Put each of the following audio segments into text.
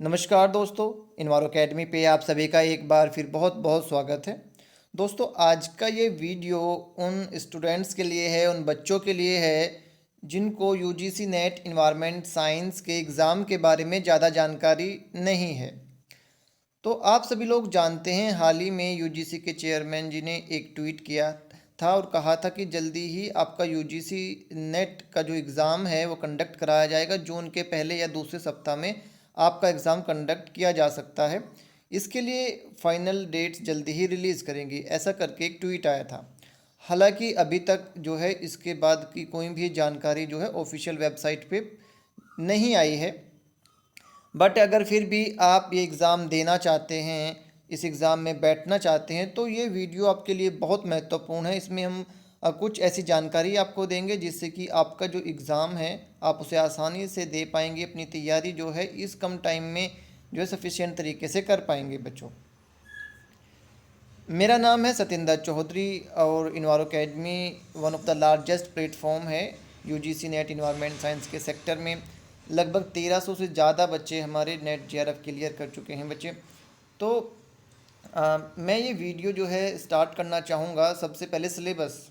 नमस्कार दोस्तों, इन्वारो अकेडमी पे आप सभी का एक बार फिर बहुत बहुत स्वागत है। दोस्तों, आज का ये वीडियो उन स्टूडेंट्स के लिए है, उन बच्चों के लिए है जिनको यूजीसी नेट इन्वायरमेंट साइंस के एग्ज़ाम के बारे में ज़्यादा जानकारी नहीं है। तो आप सभी लोग जानते हैं, हाल ही में यूजीसी के चेयरमैन जी ने एक ट्वीट किया था और कहा था कि जल्दी ही आपका यूजीसी नेट का जो एग्ज़ाम है वो कंडक्ट कराया जाएगा। जून के पहले या दूसरे सप्ताह में आपका एग्ज़ाम कंडक्ट किया जा सकता है। इसके लिए फाइनल डेट्स जल्दी ही रिलीज़ करेंगी, ऐसा करके एक ट्वीट आया था। हालांकि अभी तक जो है इसके बाद की कोई भी जानकारी जो है ऑफिशियल वेबसाइट पे नहीं आई है। बट अगर फिर भी आप ये एग्ज़ाम देना चाहते हैं, इस एग्ज़ाम में बैठना चाहते हैं, तो ये वीडियो आपके लिए बहुत महत्वपूर्ण है। इसमें हम कुछ ऐसी जानकारी आपको देंगे जिससे कि आपका जो एग्ज़ाम है आप उसे आसानी से दे पाएंगे, अपनी तैयारी जो है इस कम टाइम में जो है सफिशिएंट तरीके से कर पाएंगे बच्चों। मेरा नाम है सतिंदर चौधरी और Enviro academy one of the largest platform है यूजीसी नेट इन्वायरमेंट साइंस के सेक्टर में। लगभग 1300 से ज़्यादा बच्चे हमारे नेट जेआरएफ क्लियर कर चुके हैं बच्चे। तो मैं ये वीडियो जो है स्टार्ट करना चाहूँगा सबसे पहले सिलेबस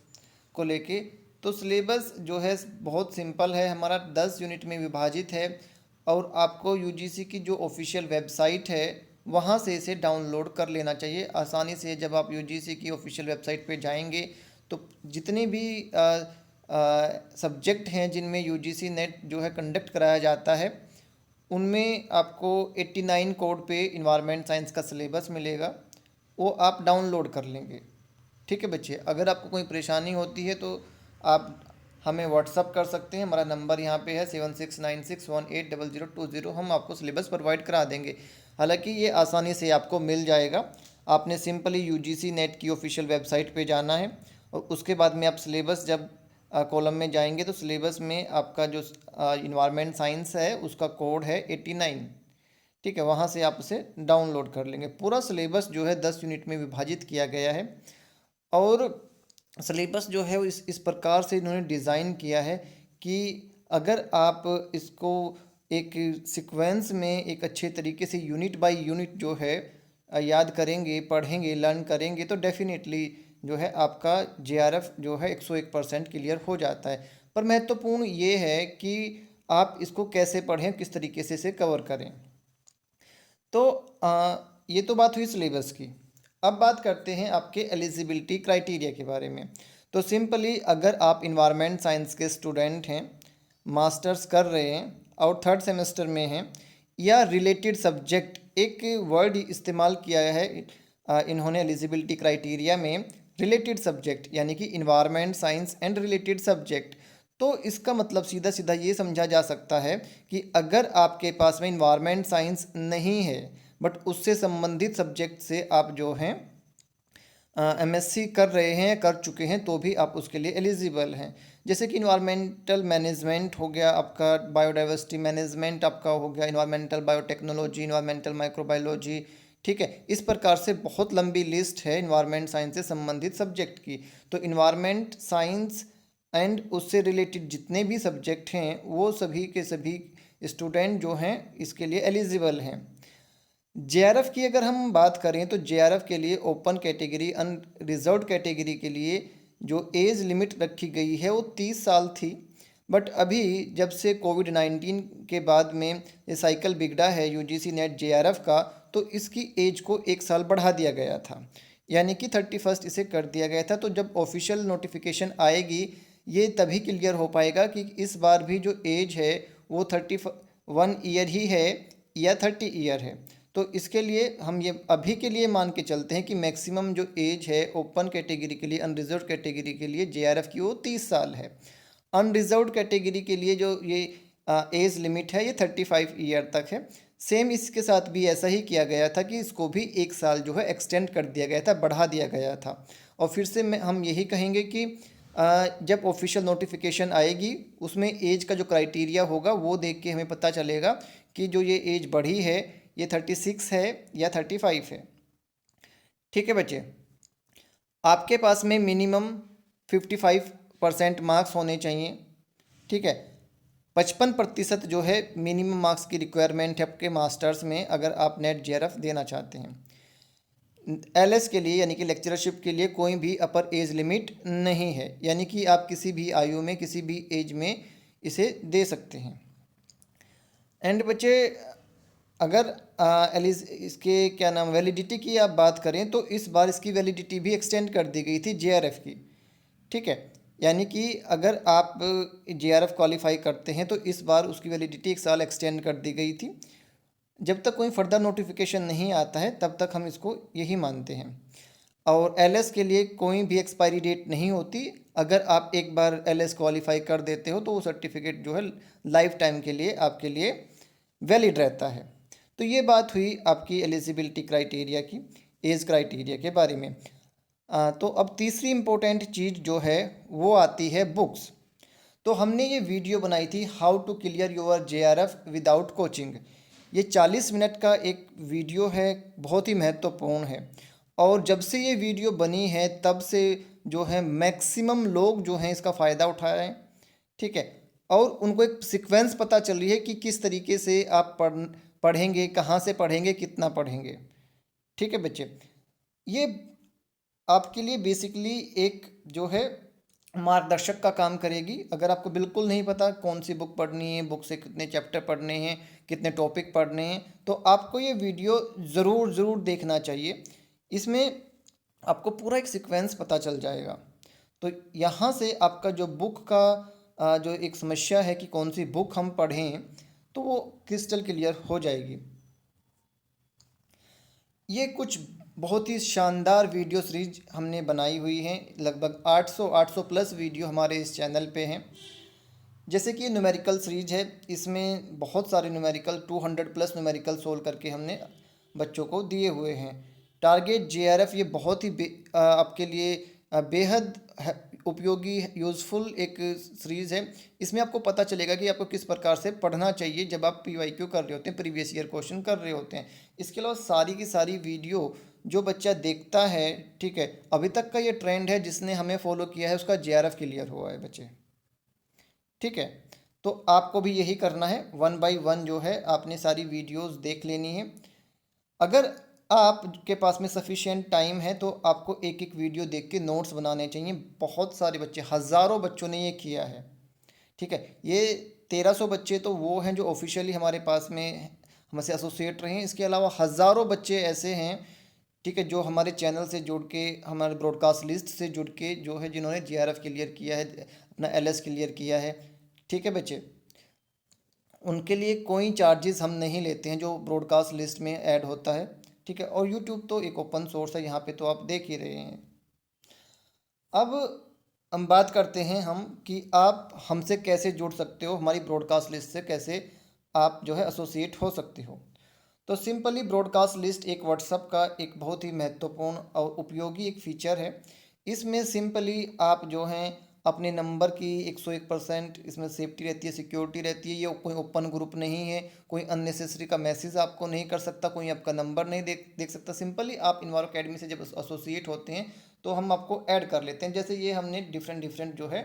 को लेके। तो सिलेबस जो है बहुत सिंपल है, हमारा 10 यूनिट में विभाजित है और आपको यूजीसी की जो ऑफिशियल वेबसाइट है वहाँ से इसे डाउनलोड कर लेना चाहिए आसानी से। जब आप यूजीसी की ऑफिशियल वेबसाइट पे जाएंगे तो जितने भी सब्जेक्ट हैं जिनमें यूजीसी नेट जो है कंडक्ट कराया जाता है उनमें आपको 89 कोड पे इन्वायरमेंट साइंस का सिलेबस मिलेगा, वो आप डाउनलोड कर लेंगे। ठीक है बच्चे, अगर आपको कोई परेशानी होती है तो आप हमें व्हाट्सअप कर सकते हैं। हमारा नंबर यहाँ पे है 7696180020। हम आपको सिलेबस प्रोवाइड करा देंगे। हालांकि ये आसानी से आपको मिल जाएगा। आपने सिंपली यूजीसी नेट की ऑफिशियल वेबसाइट पे जाना है और उसके बाद में आप सिलेबस जब कॉलम में जाएंगे तो सिलेबस में आपका जो इन्वायरमेंट साइंस है उसका कोड है 89। ठीक है, वहाँ से आप उसे डाउनलोड कर लेंगे। पूरा सिलेबस जो है 10 यूनिट में विभाजित किया गया है और सिलेबस जो है वो इस प्रकार से इन्होंने डिज़ाइन किया है कि अगर आप इसको एक सीक्वेंस में एक अच्छे तरीके से यूनिट बाय यूनिट जो है याद करेंगे, पढ़ेंगे, लर्न करेंगे तो डेफिनेटली जो है आपका जेआरएफ जो है 101% क्लियर हो जाता है। पर महत्वपूर्ण ये है कि आप इसको कैसे पढ़ें, किस तरीके से इसे कवर करें। तो ये तो बात हुई सिलेबस की। अब बात करते हैं आपके एलिजिबिलिटी क्राइटेरिया के बारे में। तो सिंपली अगर आप इन्वायरमेंट साइंस के स्टूडेंट हैं, मास्टर्स कर रहे हैं और थर्ड सेमेस्टर में हैं या रिलेटेड सब्जेक्ट, एक वर्ड इस्तेमाल किया है इन्होंने एलिजिबिलिटी क्राइटेरिया में, रिलेटेड सब्जेक्ट, यानी कि environment science and related subject. तो इसका मतलब सीधा सीधा ये समझा जा सकता है कि अगर आपके पास में इन्वायरमेंट साइंस नहीं है बट उससे संबंधित सब्जेक्ट से आप जो हैं एमएससी कर रहे हैं, कर चुके हैं, तो भी आप उसके लिए एलिजिबल हैं। जैसे कि इन्वायरमेंटल मैनेजमेंट हो गया आपका, बायोडाइवर्सिटी मैनेजमेंट आपका हो गया, इन्वायरमेंटल बायोटेक्नोलॉजी, इन्वायरमेंटल माइक्रोबायोलॉजी। ठीक है, इस प्रकार से बहुत लंबी लिस्ट है इन्वायरमेंट साइंस से संबंधित सब्जेक्ट की। तो इन्वायरमेंट साइंस एंड उससे रिलेटेड जितने भी सब्जेक्ट हैं वो सभी के सभी स्टूडेंट जो हैं इसके लिए एलिजिबल हैं। जेआरएफ की अगर हम बात करें तो जेआरएफ के लिए ओपन कैटेगरी, अनरिजर्व्ड कैटेगरी के लिए जो एज लिमिट रखी गई है वो 30 साल थी। बट अभी जब से कोविड-19 के बाद में ये साइकिल बिगड़ा है यूजीसी नेट जेआरएफ का, तो इसकी एज को 1 साल बढ़ा दिया गया था, यानी कि 31 इसे कर दिया गया था। तो जब ऑफिशियल नोटिफिकेशन आएगी ये तभी क्लियर हो पाएगा कि इस बार भी जो एज है वो 31 ईयर ही है या 30 ईयर है। तो इसके लिए हम ये अभी के लिए मान के चलते हैं कि मैक्सिमम जो एज है ओपन कैटेगरी के लिए, अनरिजर्व कैटेगरी के लिए जेआरएफ की वो 30 साल है। अनरिजर्व्ड कैटेगरी के लिए जो ये एज लिमिट है ये 35 ईयर तक है। सेम इसके साथ भी ऐसा ही किया गया था कि इसको भी 1 साल जो है एक्सटेंड कर दिया गया था, बढ़ा दिया गया था। और फिर से हम यही कहेंगे कि जब ऑफिशियल नोटिफिकेशन आएगी उसमें एज का जो क्राइटेरिया होगा वो देख के हमें पता चलेगा कि जो ये एज बढ़ी है ये 36 है या 35 है। ठीक है बच्चे, आपके पास में मिनिमम 55% मार्क्स होने चाहिए। ठीक है, 55% जो है मिनिमम मार्क्स की रिक्वायरमेंट है आपके मास्टर्स में, अगर आप नेट जेआरएफ देना चाहते हैं। एलएस के लिए यानी कि लेक्चरशिप के लिए कोई भी अपर एज लिमिट नहीं है, यानी कि आप किसी भी आयु में किसी भी एज में इसे दे सकते हैं। एंड बच्चे अगर इसके क्या नाम वैलिडिटी की आप बात करें तो इस बार इसकी वैलिडिटी भी एक्सटेंड कर दी गई थी जेआरएफ की, ठीक है। यानी कि अगर आप जेआरएफ क्वालिफाई करते हैं तो इस बार उसकी वैलिडिटी 1 साल एक्सटेंड कर दी गई थी। जब तक कोई फर्दर नोटिफिकेशन नहीं आता है तब तक हम इसको यही मानते हैं। और एलएस के लिए कोई भी एक्सपायरी डेट नहीं होती। अगर आप एक बार एलएस क्वालिफाई कर देते हो तो वो सर्टिफिकेट जो है लाइफ टाइम के लिए आपके लिए वैलिड रहता है। तो ये बात हुई आपकी एलिजिबिलिटी क्राइटेरिया की, एज क्राइटेरिया के बारे में। तो अब तीसरी इम्पोर्टेंट चीज़ जो है वो आती है बुक्स। तो हमने ये वीडियो बनाई थी how to clear your JRF without coaching. ये 40 मिनट का एक वीडियो है, बहुत ही महत्वपूर्ण है। और जब से ये वीडियो बनी है तब से जो है मैक्सिमम लोग जो हैं इसका फ़ायदा उठा रहे हैं, ठीक है। और उनको एक सीक्वेंस पता चल रही है कि किस तरीके से आप पढ़ेंगे, कहाँ से पढ़ेंगे, कितना पढ़ेंगे, ठीक है बच्चे। ये आपके लिए बेसिकली एक जो है मार्गदर्शक का काम करेगी। अगर आपको बिल्कुल नहीं पता कौन सी बुक पढ़नी है, बुक से कितने चैप्टर पढ़ने हैं, कितने टॉपिक पढ़ने हैं, तो आपको ये वीडियो ज़रूर देखना चाहिए। इसमें आपको पूरा एक सीक्वेंस पता चल जाएगा। तो यहाँ से आपका जो बुक का जो एक समस्या है कि कौन सी बुक हम पढ़ें, तो वो क्रिस्टल क्लियर हो जाएगी। ये कुछ बहुत ही शानदार वीडियो सीरीज हमने बनाई हुई हैं, लगभग 800 प्लस वीडियो हमारे इस चैनल पे हैं। जैसे कि न्यूमेरिकल सीरीज है, इसमें बहुत सारे न्यूमेरिकल 200 प्लस न्यूमेरिकल सोल्व करके हमने बच्चों को दिए हुए हैं। टारगेट जेआरएफ ये बहुत ही आपके लिए बेहद उपयोगी यूज़फुल एक सीरीज़ है। इसमें आपको पता चलेगा कि आपको किस प्रकार से पढ़ना चाहिए जब आप पीवाईक्यू कर रहे होते हैं, प्रीवियस ईयर क्वेश्चन कर रहे होते हैं। इसके अलावा सारी की सारी वीडियो जो बच्चा देखता है, ठीक है, अभी तक का ये ट्रेंड है जिसने हमें फॉलो किया है उसका जेआरएफ क्लियर हुआ है बच्चे, ठीक है। तो आपको भी यही करना है, 1 बाय 1 जो है आपने सारी वीडियोस देख लेनी है। अगर आपके पास में सफिशिएंट टाइम है तो आपको एक एक वीडियो देख के नोट्स बनाने चाहिए। बहुत सारे बच्चे, हज़ारों बच्चों ने ये किया है, ठीक है। ये 1300 बच्चे तो वो हैं जो ऑफिशियली हमारे पास में हमसे एसोसिएट रहे हैं। इसके अलावा हज़ारों बच्चे ऐसे हैं, ठीक है, जो हमारे चैनल से जुड़ के, हमारे ब्रॉडकास्ट लिस्ट से जुड़ के जो है जिन्होंने जेआरएफ क्लियर किया है, अपना एलएस क्लियर किया है, ठीक है बच्चे। उनके लिए कोई चार्जेस हम नहीं लेते हैं जो ब्रॉडकास्ट लिस्ट में ऐड होता है, ठीक है। और यूट्यूब तो एक ओपन सोर्स है, यहाँ पे तो आप देख ही रहे हैं। अब हम बात करते हैं हम कि आप हमसे कैसे जुड़ सकते हो, हमारी ब्रॉडकास्ट लिस्ट से कैसे आप जो है एसोसिएट हो सकते हो। तो सिंपली ब्रॉडकास्ट लिस्ट एक व्हाट्सएप का एक बहुत ही महत्वपूर्ण और उपयोगी एक फीचर है। इसमें सिंपली आप जो हैं अपने नंबर की 101% इसमें सेफ्टी रहती है, सिक्योरिटी रहती है। ये कोई ओपन ग्रुप नहीं है, कोई अननेसेसरी का मैसेज आपको नहीं कर सकता, कोई आपका नंबर नहीं देख सकता। सिंपली आप इन्वायरो अकेडमी से जब एसोसिएट होते हैं तो हम आपको ऐड कर लेते हैं। जैसे ये हमने डिफरेंट जो है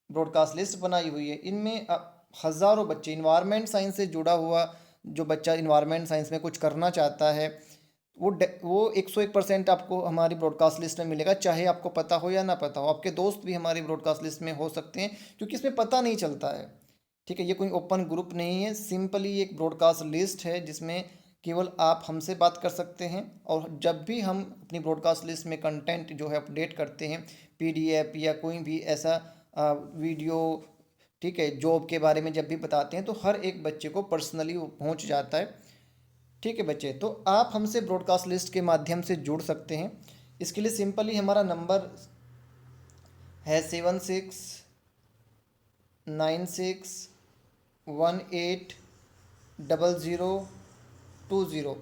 ब्रॉडकास्ट लिस्ट बनाई हुई है, इनमें हज़ारों बच्चे, इन्वायरमेंट साइंस से जुड़ा हुआ जो बच्चा इन्वायरमेंट साइंस में कुछ करना चाहता है वो 101% आपको हमारी ब्रॉडकास्ट लिस्ट में मिलेगा, चाहे आपको पता हो या ना पता हो। आपके दोस्त भी हमारी ब्रॉडकास्ट लिस्ट में हो सकते हैं क्योंकि इसमें पता नहीं चलता है, ठीक है। ये कोई ओपन ग्रुप नहीं है, सिंपली एक ब्रॉडकास्ट लिस्ट है जिसमें केवल आप हमसे बात कर सकते हैं। और जब भी हम अपनी ब्रॉडकास्ट लिस्ट में कंटेंट जो है अपडेट करते हैं, पीडीएफ या कोई भी ऐसा वीडियो, ठीक है, जॉब के बारे में जब भी बताते हैं तो हर एक बच्चे को पर्सनली वो पहुंच जाता है, ठीक है बच्चे। तो आप हमसे ब्रॉडकास्ट लिस्ट के माध्यम से जुड़ सकते हैं। इसके लिए सिंपली हमारा नंबर है 7696180020।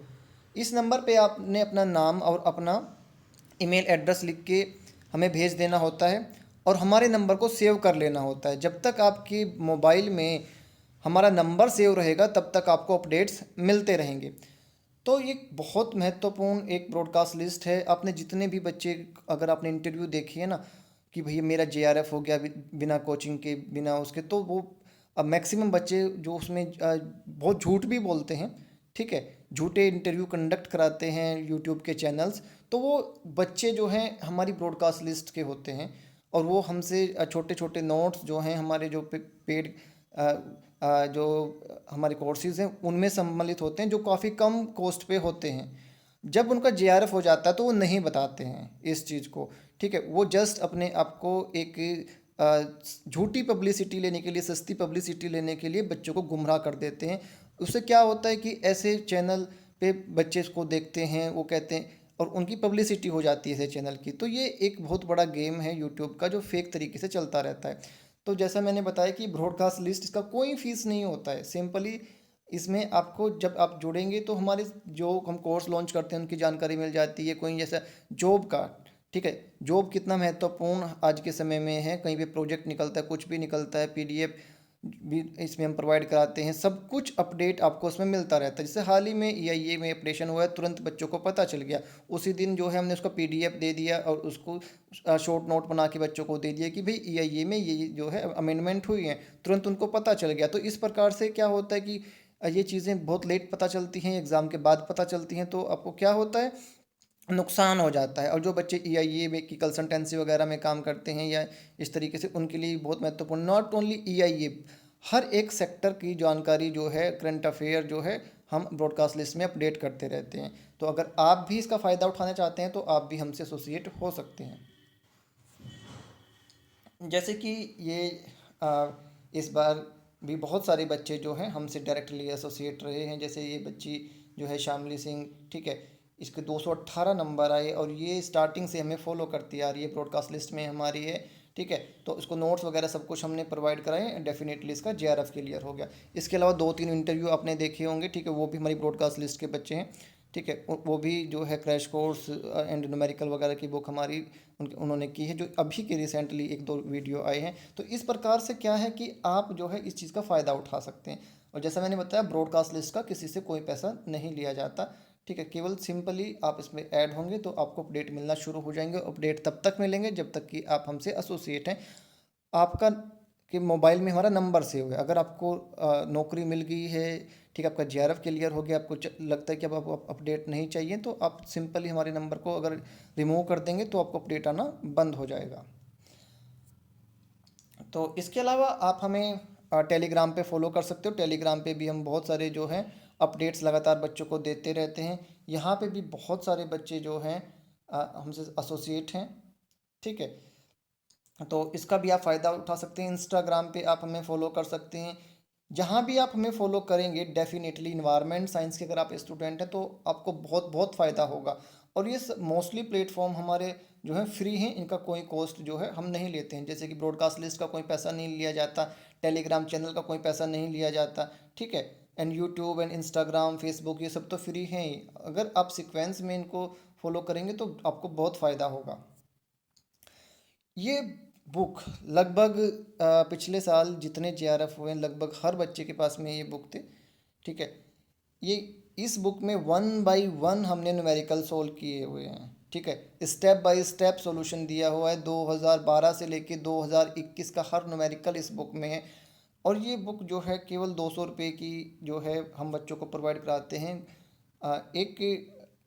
इस नंबर पे आपने अपना नाम और अपना ईमेल एड्रेस लिख के हमें भेज देना होता है और हमारे नंबर को सेव कर लेना होता है। जब तक आपकी मोबाइल में हमारा नंबर सेव रहेगा तब तक आपको अपडेट्स मिलते रहेंगे। तो ये बहुत महत्वपूर्ण एक ब्रॉडकास्ट लिस्ट है। आपने जितने भी बच्चे, अगर आपने इंटरव्यू देखी है ना कि भैया मेरा जेआरएफ हो गया बिना कोचिंग के, बिना उसके, तो वो अब मैक्सिमम बच्चे जो उसमें बहुत झूठ भी बोलते हैं, ठीक है, झूठे इंटरव्यू कंडक्ट कराते हैं यूट्यूब के चैनल्स। तो वो बच्चे जो हैं हमारी ब्रॉडकास्ट लिस्ट के होते हैं, और वो हमसे छोटे छोटे नोट्स जो हैं हमारे जो पेड जो हमारे कोर्सेज हैं उनमें सम्मिलित होते हैं, जो काफ़ी कम कॉस्ट पे होते हैं। जब उनका जेआरएफ हो जाता है तो वो नहीं बताते हैं इस चीज़ को, ठीक है, वो जस्ट अपने आप को एक झूठी पब्लिसिटी लेने के लिए, सस्ती पब्लिसिटी लेने के लिए बच्चों को गुमराह कर देते हैं। उससे क्या होता है कि ऐसे चैनल पे बच्चे इसको देखते हैं, वो कहते हैं, और उनकी पब्लिसिटी हो जाती है ऐसे चैनल की। तो ये एक बहुत बड़ा गेम है यूट्यूब का, जो फेक तरीके से चलता रहता है। तो जैसा मैंने बताया कि ब्रॉडकास्ट लिस्ट, इसका कोई फीस नहीं होता है, सिंपली इसमें आपको जब आप जुड़ेंगे तो हमारे जो हम कोर्स लॉन्च करते हैं उनकी जानकारी मिल जाती है। कोई जैसा जॉब का, ठीक है, जॉब कितना महत्वपूर्ण आज के समय में है, कहीं पे प्रोजेक्ट निकलता है, कुछ भी निकलता है, पीडीएफ भी इसमें हम प्रोवाइड कराते हैं, सब कुछ अपडेट आपको उसमें मिलता रहता है। जैसे हाल ही में ईआईए में अपडेशन हुआ है, तुरंत बच्चों को पता चल गया, उसी दिन जो है हमने उसका पीडीएफ दे दिया और उसको शॉर्ट नोट बना के बच्चों को दे दिया कि भाई ईआईए में ये जो है अमेंडमेंट हुई है, तुरंत उनको पता चल गया। तो इस प्रकार से क्या होता है कि ये चीज़ें बहुत लेट पता चलती हैं, एग्ज़ाम के बाद पता चलती हैं, तो आपको क्या होता है, नुकसान हो जाता है। और जो बच्चे ईआईए में की कंसल्टेंसी वगैरह में काम करते हैं या इस तरीके से, उनके लिए बहुत महत्वपूर्ण, नॉट ओनली ईआईए, हर एक सेक्टर की जानकारी जो है, करंट अफेयर जो है, हम ब्रॉडकास्ट लिस्ट में अपडेट करते रहते हैं। तो अगर आप भी इसका फ़ायदा उठाना चाहते हैं तो आप भी हमसे एसोसिएट हो सकते हैं। जैसे कि ये आ, इस बार भी बहुत सारे बच्चे जो हैं हमसे डायरेक्टली एसोसिएट रहे हैं। जैसे ये बच्ची जो है शामली सिंह, ठीक है, इसके 218 नंबर आए, और ये स्टार्टिंग से हमें फॉलो करती आ रही है, ब्रॉडकास्ट लिस्ट में हमारी है, ठीक है। तो इसको नोट्स वगैरह सब कुछ हमने प्रोवाइड कराए, डेफिनेटली इसका जेआरएफ क्लियर हो गया। इसके अलावा 2-3 इंटरव्यू आपने देखे होंगे, ठीक है, वो भी हमारी ब्रॉडकास्ट लिस्ट के बच्चे हैं, ठीक है। वो भी जो है क्रैश कोर्स एंड न्यूमेरिकल वगैरह की बुक हमारी उन्होंने की है, जो अभी के रिसेंटली 1-2 वीडियो आए हैं। तो इस प्रकार से क्या है कि आप जो है इस चीज़ का फ़ायदा उठा सकते हैं। और जैसा मैंने बताया, ब्रॉडकास्ट लिस्ट का किसी से कोई पैसा नहीं लिया जाता, ठीक है, केवल सिंपली आप इसमें ऐड होंगे तो आपको अपडेट मिलना शुरू हो जाएंगे। अपडेट तब तक मिलेंगे जब तक कि आप हमसे एसोसिएट हैं। आपका कि मोबाइल में हमारा नंबर सेव है, अगर आपको नौकरी मिल गई है, ठीक है, आपका जेआरएफ क्लियर हो गया, आपको लगता है कि अब आपको अपडेट नहीं चाहिए, तो आप सिंपली हमारे नंबर को अगर रिमूव कर देंगे तो आपको अपडेट आना बंद हो जाएगा। तो इसके अलावा आप हमें टेलीग्राम पे फॉलो कर सकते हो। टेलीग्राम पे भी हम बहुत सारे जो हैं अपडेट्स लगातार बच्चों को देते रहते हैं। यहाँ पे भी बहुत सारे बच्चे जो हैं हमसे एसोसिएट हैं, ठीक है। तो इसका भी आप फ़ायदा उठा सकते हैं। इंस्टाग्राम पे आप हमें फॉलो कर सकते हैं। जहाँ भी आप हमें फॉलो करेंगे, डेफिनेटली इन्वायरमेंट साइंस के अगर आप स्टूडेंट हैं तो आपको बहुत बहुत फ़ायदा होगा। और ये मोस्टली प्लेटफॉर्म हमारे जो है फ्री हैं, इनका कोई कॉस्ट जो है हम नहीं लेते हैं। जैसे कि ब्रॉडकास्ट लिस्ट का कोई पैसा नहीं लिया जाता, टेलीग्राम चैनल का कोई पैसा नहीं लिया जाता, ठीक है। And YouTube and Instagram, Facebook, ये सब तो फ्री हैं ही। अगर आप सीक्वेंस में इनको फॉलो करेंगे तो आपको बहुत फ़ायदा होगा। ये बुक लगभग पिछले साल जितने जेआरएफ हुए हैं, लगभग हर बच्चे के पास में ये बुक थे, ठीक है। ये इस बुक में 1 बाय 1 हमने न्यूमेरिकल सोल्व किए हुए हैं, ठीक है। स्टेप बाय स्टेप सॉल्यूशन दिया हुआ है, 2012 से लेके 2021 का हर न्यूमेरिकल इस बुक में है। और ये बुक जो है केवल 200 रुपये की जो है हम बच्चों को प्रोवाइड कराते हैं, एक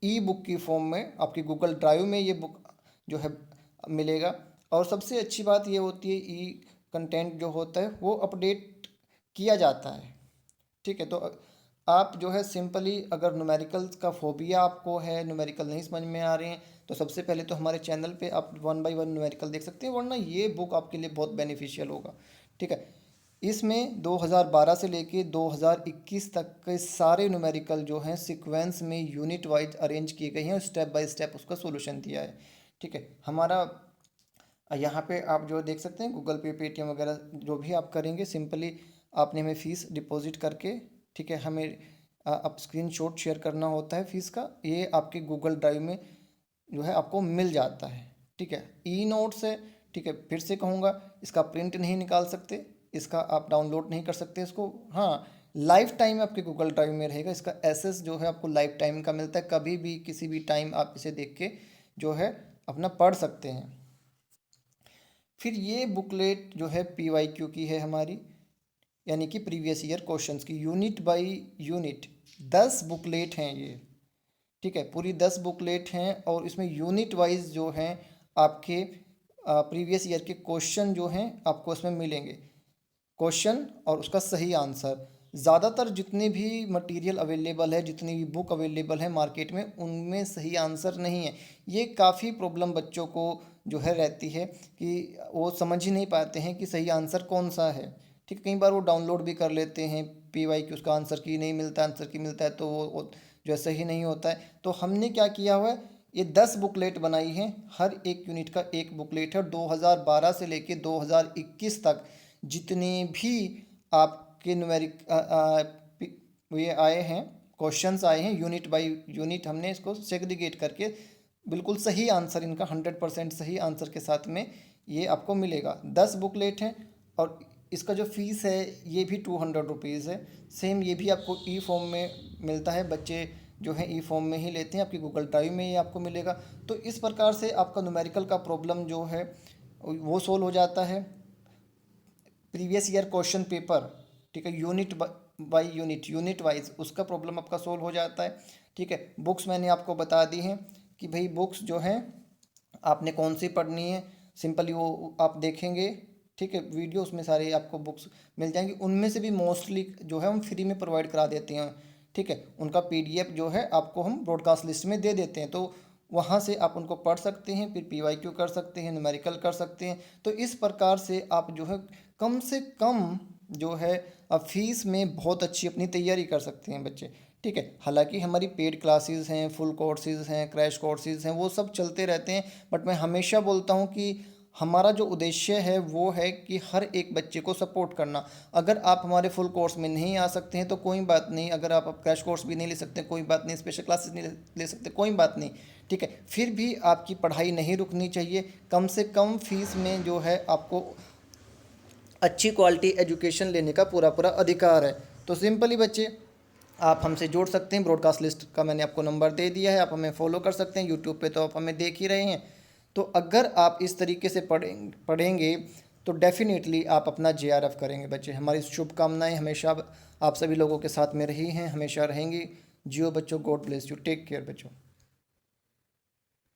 ई बुक की फॉर्म में। आपकी गूगल ड्राइव में ये बुक जो है मिलेगा। और सबसे अच्छी बात ये होती है, ई कंटेंट जो होता है वो अपडेट किया जाता है, ठीक है। तो आप जो है सिंपली, अगर न्यूमेरिकल्स का फोबिया आपको है, न्यूमेरिकल नहीं समझ में आ रहे हैं, तो सबसे पहले तो हमारे चैनल पे आप 1 बाय 1 न्यूमेरिकल देख सकते हैं, वरना ये बुक आपके लिए बहुत बेनिफिशियल होगा, ठीक है। इसमें 2012 से लेके 2021 तक के सारे न्यूमेरिकल जो हैं सीक्वेंस में यूनिट वाइज अरेंज किए गए हैं, और स्टेप बाय स्टेप उसका सोल्यूशन दिया है, ठीक है। हमारा यहाँ पे आप जो देख सकते हैं, गूगल पे, पेटीएम वगैरह जो भी आप करेंगे, सिंपली आपने हमें फ़ीस डिपॉजिट करके, ठीक है, हमें आप स्क्रीनशॉट शेयर करना होता है फ़ीस का, ये आपके गूगल ड्राइव में जो है आपको मिल जाता है, ठीक है। ई नोट्स है, ठीक है, फिर से कहूँगा, इसका प्रिंट नहीं निकाल सकते, इसका आप डाउनलोड नहीं कर सकते इसको। हाँ, लाइफ टाइम आपके गूगल ड्राइव में रहेगा, इसका एक्सेस जो है आपको लाइफ टाइम का मिलता है, कभी भी किसी भी टाइम आप इसे देख के जो है अपना पढ़ सकते हैं। फिर ये बुकलेट जो है पीवाईक्यू की है हमारी, यानी कि प्रीवियस ईयर क्वेश्चंस की यूनिट बाय यूनिट 10 बुकलेट हैं ये, ठीक है, पूरी 10 बुकलेट हैं और इसमें यूनिट वाइज जो हैं आपके प्रीवियस ईयर के क्वेश्चन जो हैं आपको इसमें मिलेंगे, क्वेश्चन और उसका सही आंसर। ज़्यादातर जितने भी मटेरियल अवेलेबल है, जितनी भी बुक अवेलेबल है मार्केट में, उनमें सही आंसर नहीं है। ये काफ़ी प्रॉब्लम बच्चों को जो है रहती है कि वो समझ ही नहीं पाते हैं कि सही आंसर कौन सा है, ठीक है। कई बार वो डाउनलोड भी कर लेते हैं पीवाई की, उसका आंसर की नहीं मिलता, आंसर की मिलता है तो वो जो है सही नहीं होता है। तो हमने क्या किया हुआ है, ये 10 बुकलेट बनाई हैं, हर एक यूनिट का एक बुकलेट है। 2012 से लेके 2021 तक जितने भी आपके न्यूमेरिक ये आए हैं, क्वेश्चंस आए हैं, यूनिट बाय यूनिट हमने इसको सेग्रीगेट करके बिल्कुल सही आंसर इनका 100% सही आंसर के साथ में ये आपको मिलेगा। 10 बुकलेट हैं और इसका जो फीस है ये भी 200 रुपीज़ है। सेम ये भी आपको ई फॉर्म में मिलता है, बच्चे जो है ई फॉर्म में ही लेते हैं, आपकी गूगल ड्राइव में ये आपको मिलेगा। तो इस प्रकार से आपका न्यूमेरिकल का प्रॉब्लम जो है वो सोल्व हो जाता है। प्रीवियस ईयर क्वेश्चन पेपर, ठीक है, unit by unit, unit wise उसका प्रॉब्लम आपका सोल्व हो जाता है, ठीक है। बुक्स मैंने आपको बता दी हैं कि भाई बुक्स जो हैं आपने कौन सी पढ़नी है, सिंपली वो आप देखेंगे, ठीक है, वीडियो उसमें सारी आपको बुक्स मिल जाएंगी। उनमें से भी मोस्टली जो है हम फ्री में प्रोवाइड करा देते हैं, ठीक है। उनका पीडीएफ जो है आपको हम ब्रॉडकास्ट लिस्ट में दे देते हैं, तो वहाँ से आप उनको पढ़ सकते हैं, फिर पीवाईक्यू कर सकते हैं, न्यूमेरिकल कर सकते हैं। तो इस प्रकार से आप जो है कम से कम जो है फीस में बहुत अच्छी अपनी तैयारी कर सकते हैं बच्चे, ठीक है। हालांकि हमारी पेड क्लासेस हैं, फुल कोर्सेज हैं, क्रैश कोर्सेज हैं, वो सब चलते रहते हैं। बट मैं हमेशा बोलता हूँ कि हमारा जो उद्देश्य है वो है कि हर एक बच्चे को सपोर्ट करना। अगर आप हमारे फुल कोर्स में नहीं आ सकते हैं तो कोई बात नहीं, अगर आप क्रैश कोर्स भी नहीं ले सकते कोई बात नहीं, स्पेशल क्लासेस नहीं ले सकते कोई बात नहीं, ठीक है। फिर भी आपकी पढ़ाई नहीं रुकनी चाहिए। कम से कम फीस में जो है आपको अच्छी क्वालिटी एजुकेशन लेने का पूरा पूरा अधिकार है। तो सिंपली बच्चे आप हमसे जुड़ सकते हैं, ब्रॉडकास्ट लिस्ट का मैंने आपको नंबर दे दिया है, आप हमें फॉलो कर सकते हैं, यूट्यूब पे तो आप हमें देख ही रहे हैं। तो अगर आप इस तरीके से पढ़ेंगे तो डेफिनेटली आप अपना जेआरएफ करेंगे बच्चे। हमारी शुभकामनाएं हमेशा आप सभी लोगों के साथ में रही हैं, हमेशा रहेंगी। जियो बच्चों, God bless you, take care बच्चों।